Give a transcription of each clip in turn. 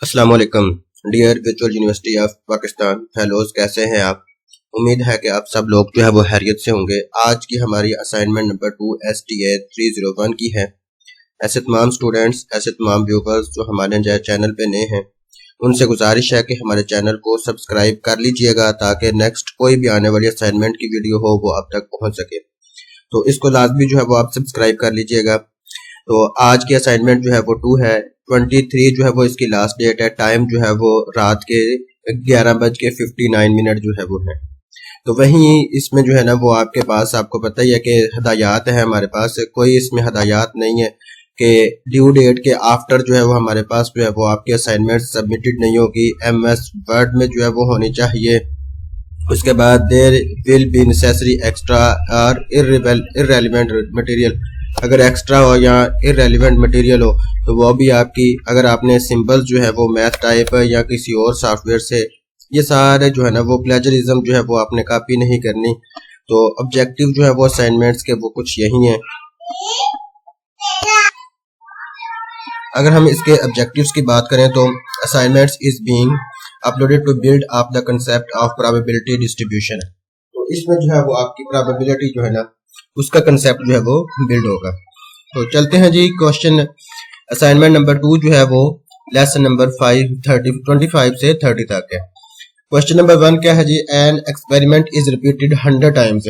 अस्सलाम वालेकुम dear Virtual University of Pakistan fellows, कैसे हैं आप। उम्मीद है कि आप सब लोग जो है वो हैरियत से होंगे। आज की हमारी असाइनमेंट नंबर 2 STA 301 की है। ऐसे तमाम स्टूडेंट्स, ऐसे तमाम व्यूवर्स जो हमारे चैनल पे नए हैं, उनसे गुजारिश है कि हमारे चैनल को सब्सक्राइब कर लीजिएगा ताकि नेक्स्ट कोई भी आने वाली असाइनमेंट की वीडियो हो वो आप तक पहुंच सके। तो इसको लाजमी जो है वो आप सब्सक्राइब कर लीजिएगा। तो आज की असाइनमेंट जो है वो 2 है। 23 जो है वो इसकी लास्ट डेट है। टाइम जो है वो रात के 11:59 जो है वो है। तो वहीं इसमें जो है ना वो आपके पास, आपको पता ही है कि हदायत है हमारे पास। कोई इसमें हदायत नहीं है कि ड्यू डेट के आफ्टर जो है वो हमारे पास जो है वो आपकी असाइनमेंट सबमिटेड नहीं होगी। MS वर्ड में जो है वो होनी चाहिए। उसके बाद there will be necessary extra और इररेलेवेंट मटेरियल। अगर एक्स्ट्रा हो या इररेलेवेंट मटेरियल हो तो वो भी आपकी, अगर आपने सिंबल्स जो है वो मैथ टाइप या किसी और सॉफ्टवेयर से, ये सारे जो है ना वो प्लेजरिज्म जो है वो आपने कॉपी नहीं करनी। तो ऑब्जेक्टिव जो है वो असाइनमेंट्स के वो कुछ यही हैं। अगर हम इसके ऑब्जेक्टिव्स की बात करें तो assignments is being uploaded to build up the concept of probability distribution. तो इसमें जो है वो आपकी प्रोबेबिलिटी जो है ना उसका कंसेप्ट जो है वो बिल्ड होगा। तो चलते हैं जी क्वेश्चन। असाइनमेंट नंबर 2 जो है वो लेसन नंबर 25 से 30 तक है। क्वेश्चन नंबर 1 क्या है जी, an experiment is repeated 100 times.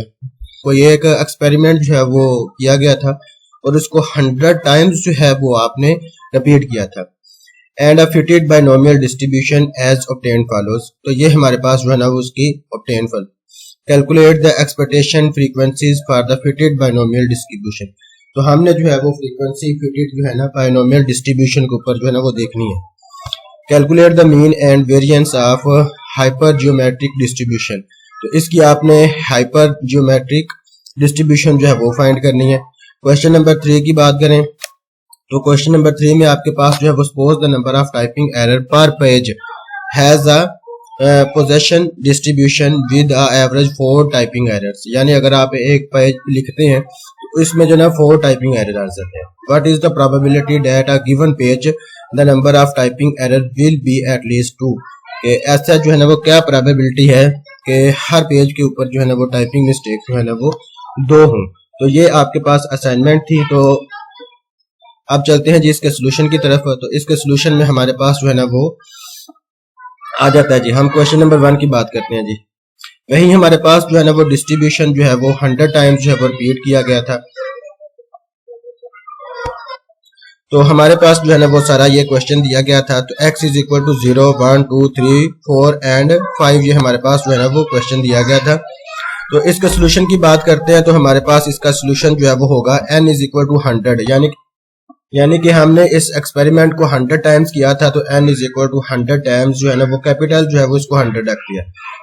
कोई एक एक्सपेरिमेंट जो है वो किया गया था और उसको 100 टाइम्स जो है वो आपने रिपीट किया था। And fitted by nominal distribution as obtained follows. तो ये हमारे पास जो है ना वो उसकी obtain fall. Calculate the expectation frequencies for the fitted binomial distribution. तो हमने जो है वो फ्रीक्वेंसी फिटेड जो है ना बायनोमियल डिस्ट्रीब्यूशन के ऊपर जो है ना वो देखनी है। Calculate the mean and variance of hyper geometric distribution. तो इसकी आपने हाइपर जियोमेट्रिक डिस्ट्रीब्यूशन जो है वो फाइंड करनी है। क्वेश्चन नंबर 3 की बात करें तो क्वेश्चन नंबर 3 में आपके पास जो है वो suppose the number of typing error per page has a Poisson distribution with average 4 typing errors. यानी अगर आप एक पेज लिखते हैं तो इसमें जो ना 4 टाइपिंग एरर आ जाते हैं। What is the probability that a given page the number of typing error will be at least 2। कि ऐसा जो है ना वो क्या प्रोबेबिलिटी है कि हर पेज के ऊपर जो है ना वो टाइपिंग मिस्टेक जो है ना वो 2 हों। तो ये आपके पास असाइनमेंट थी। तो अब चलते हैं जी इसके सोल्यूशन की तरफ। तो इसके सोल्यूशन में हमारे पास जो है ना वो आ जाता है जी। हम क्वेश्चन नंबर 1 की बात करते हैं जी। वहीं हमारे पास जो है ना वो डिस्ट्रीब्यूशन जो है वो 100 टाइम्स जो है वो रिपीट किया गया था। तो हमारे पास जो है ना वो सारा ये क्वेश्चन दिया गया था। तो x is equal to 0, 1, 2, 3, 4 and 5 ये हमारे पास जो है ना वो क्वेश्चन दिया गया था। तो इसका सोल्यूशन की बात करते हैं तो हमारे पास इसका सोल्यूशन जो है वो होगा n इज इक्वल टू 100। यानी कि हमने इस एक्सपेरिमेंट को 100 टाइम्स किया था। तो n is equal to 100 times जो है ना वो कैपिटल जो है वो इसको 100 रख दिया।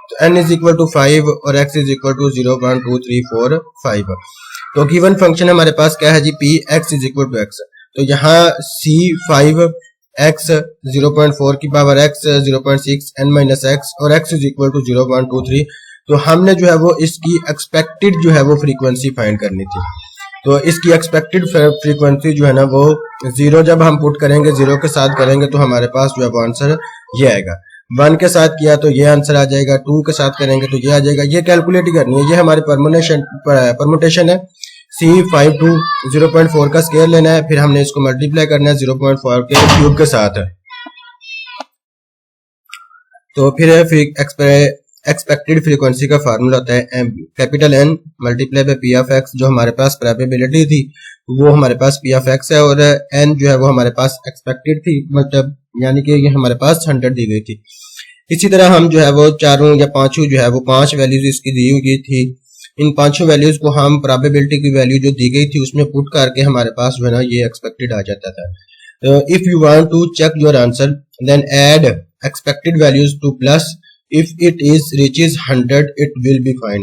तो n इज इक्वल टू 5 और x इज इक्वल टू 0, 1, 2, 3, 4, 5। तो गिवन फंक्शन हमारे पास क्या है जी, p x is equal to x। तो यहाँ c 5 x 0.4 की power x 0.6 n minus x और x इज इक्वल टू 0, 1, 2, 3। तो हमने जो है वो इसकी एक्सपेक्टेड जो है वो फ्रीक्वेंसी फाइंड करनी थी। तो इसकी एक्सपेक्टेड फ्रीक्वेंसी जो है ना वो 0 जब हम पुट करेंगे, 0 के साथ करेंगे तो हमारे पास जो है वो आंसर ये आएगा। 1 के साथ किया तो ये आंसर आ जाएगा, 2 के साथ करेंगे तो ये आ जाएगा। ये कैलकुलेट ही करनी है। ये हमारी परमुटेशन है। C5 टू 0.4 का स्केयर लेना है, फिर हमने इसको मल्टीप्लाई करना है 0.4 के क्यूब के साथ। तो फिर एक्सपेक्टेड फ्रीक्वेंसी का फार्मूला होता है capital N multiply by P of X। जो हमारे पास प्रोबेबिलिटी थी वो हमारे पास P ऑफ X है और N जो है वो हमारे पास एक्सपेक्टेड थी, मतलब यानी कि ये हमारे पास 100 दी गई थी। इसी तरह हम जो है वो चारों या पांचों जो है वो 5 वैल्यूज इसकी दी हुई थी। इन 5 वैल्यूज को हम प्रोबेबिलिटी की वैल्यू जो दी गई थी उसमें पुट करके हमारे पास जो है ना ये एक्सपेक्टेड आ जाता था। If you want to check your answer then add expected values to plus. If it is reaches 100 it will be fine.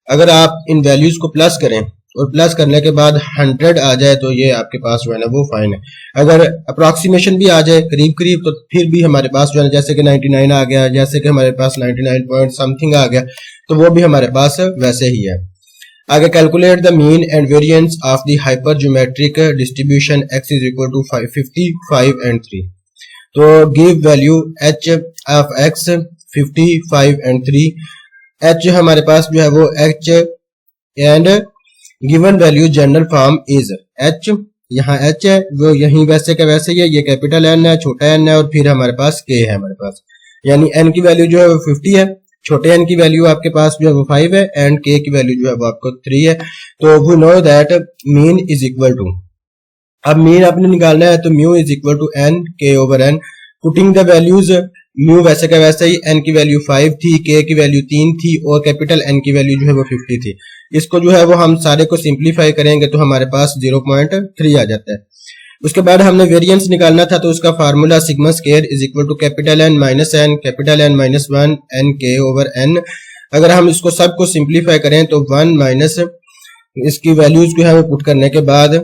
अगर आप इन वैल्यूज को प्लस करें और प्लस करने के बाद 100 आ जाए तो ये आपके पास जो है ना वो फाइन है। अगर अप्रोक्सीमेशन भी आ जाए करीब करीब तो फिर भी हमारे पास जो है जैसे कि 99 आ गया, जैसे कि हमारे पास 99 पॉइंट समथिंग आ गया, तो वो भी हमारे पास वैसे ही है। आगे calculate the mean and variance of the hyper geometric distribution x is equal to 55 and 3। तो give value h of x 55 and 3। h हमारे पास जो है वो h and given value general form is h, यहाँ h है वो यहीं वैसे का वैसे ही है, ये कैपिटल n है, छोटा n है और फिर हमारे पास k है हमारे पास, यानी n की वैल्यू जो है वो 50 है, छोटे n की वैल्यू आपके पास जो है वो 5 है एंड k की वैल्यू जो है वो आपको 3 है। तो we know that mean is equal to, अब मीन आपने निकालना है तो mu is equal to n k over n। Putting the values, mu वैसे का वैसे ही, n की वैल्यू 5 थी, k की वैल्यू 3 थी और कैपिटल n की वैल्यू जो है वो 50 थी। इसको जो है वो हम सारे को सिंप्लीफाई करेंगे तो हमारे पास 0.3 आ जाता है। उसके बाद हमने वेरिएंस निकालना था तो उसका formula sigma square is equal to capital N minus n, capital N minus 1 n k over n। अगर हम इसको सबको सिंप्लीफाई करें तो 1 माइनस इसकी वैल्यूज जो है वो पुट करने के बाद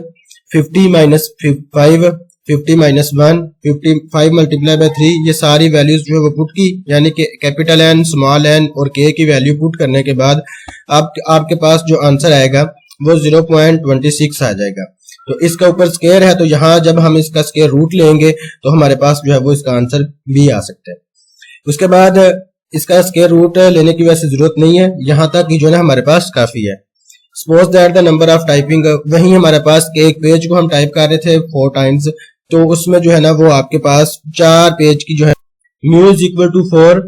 50 माइनस 5, 50 माइनस 1, 55 मल्टीप्लाई बाय 3, ये सारी वैल्यूज जो है वो पुट की, यानी कि कैपिटल N, स्मॉल n और k की वैल्यू पुट करने के बाद आपके पास जो आंसर आएगा वो 0.26 आ जाएगा। तो इसका ऊपर स्क्वायर है तो यहाँ जब हम इसका स्क्वायर रूट लेंगे तो हमारे पास जो है वो इसका आंसर भी आ सकता है। उसके बाद इसका स्क्वायर रूट लेने की वैसे जरूरत नहीं है, यहाँ तक ही जो है हमारे पास काफी है। Suppose that the number of typing, वहीं हमारे पास एक पेज को हम टाइप कर रहे थे 4 टाइम्स, तो उसमें जो है ना वो आपके पास 4 पेज की जो है mu is equal to 4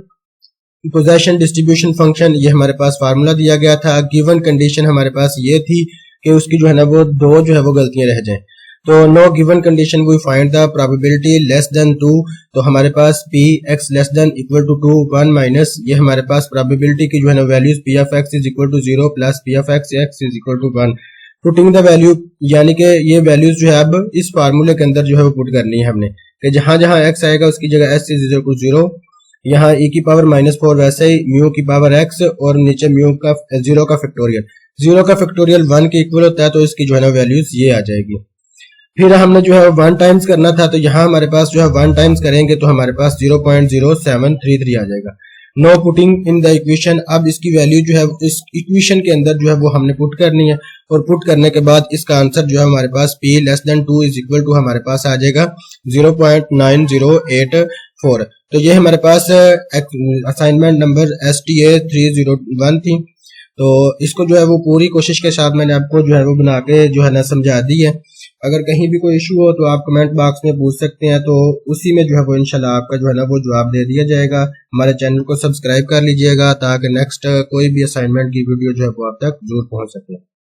Poisson distribution function, ये हमारे पास फार्मूला दिया गया था। गिवन कंडीशन हमारे पास ये थी कि उसकी जो है ना वो 2 जो है वो गलतियां रह जाएं। तो no given condition we find the probability less than 2, तो हमारे पास p x less than equal to 2 1 minus, ये हमारे पास प्रोबेबिलिटी की जो है ना values p of x is equal to 0 plus p of x is equal to 1। Putting the value, यानी कि ये वैल्यूज जो है अब इस फार्मूले के अंदर जो है वो पुट करनी है हमने, कि जहां जहां x आएगा उसकी जगह s इज इक्वल टू 0, यहाँ e की पावर -4 वैसे ही म्यू की पावर x और नीचे म्यू का 0 का फैक्टोरियल, 0 का फैक्टोरियल 1 के इक्वल होता है, तो इसकी जो है ना वैल्यूज ये आ जाएगी। फिर हमने जो है 1 टाइम्स करना था तो यहाँ हमारे पास जो है 1 टाइम्स करेंगे तो हमारे पास 0.0733 आ जाएगा। Know putting in the equation, अब इसकी वैल्यू जो है इस इक्वेशन के अंदर जो है वो हमने पुट करनी है और पुट करने के बाद इसका आंसर जो है हमारे पास p less than 2 is equal to हमारे पास आ जाएगा 0.9084। तो ये हमारे पास असाइनमेंट नंबर STA 301 थी। तो इसको जो है वो पूरी कोशिश के साथ मैंने आपको जो है वो बना के जो है ना समझा दी है। अगर कहीं भी कोई इशू हो तो आप कमेंट बॉक्स में पूछ सकते हैं, तो उसी में जो है वो इंशाल्लाह आपका जो है ना वो जवाब दे दिया जाएगा। हमारे चैनल को सब्सक्राइब कर लीजिएगा ताकि नेक्स्ट कोई भी असाइनमेंट की वीडियो जो है वो आप तक जरूर पहुंच सके।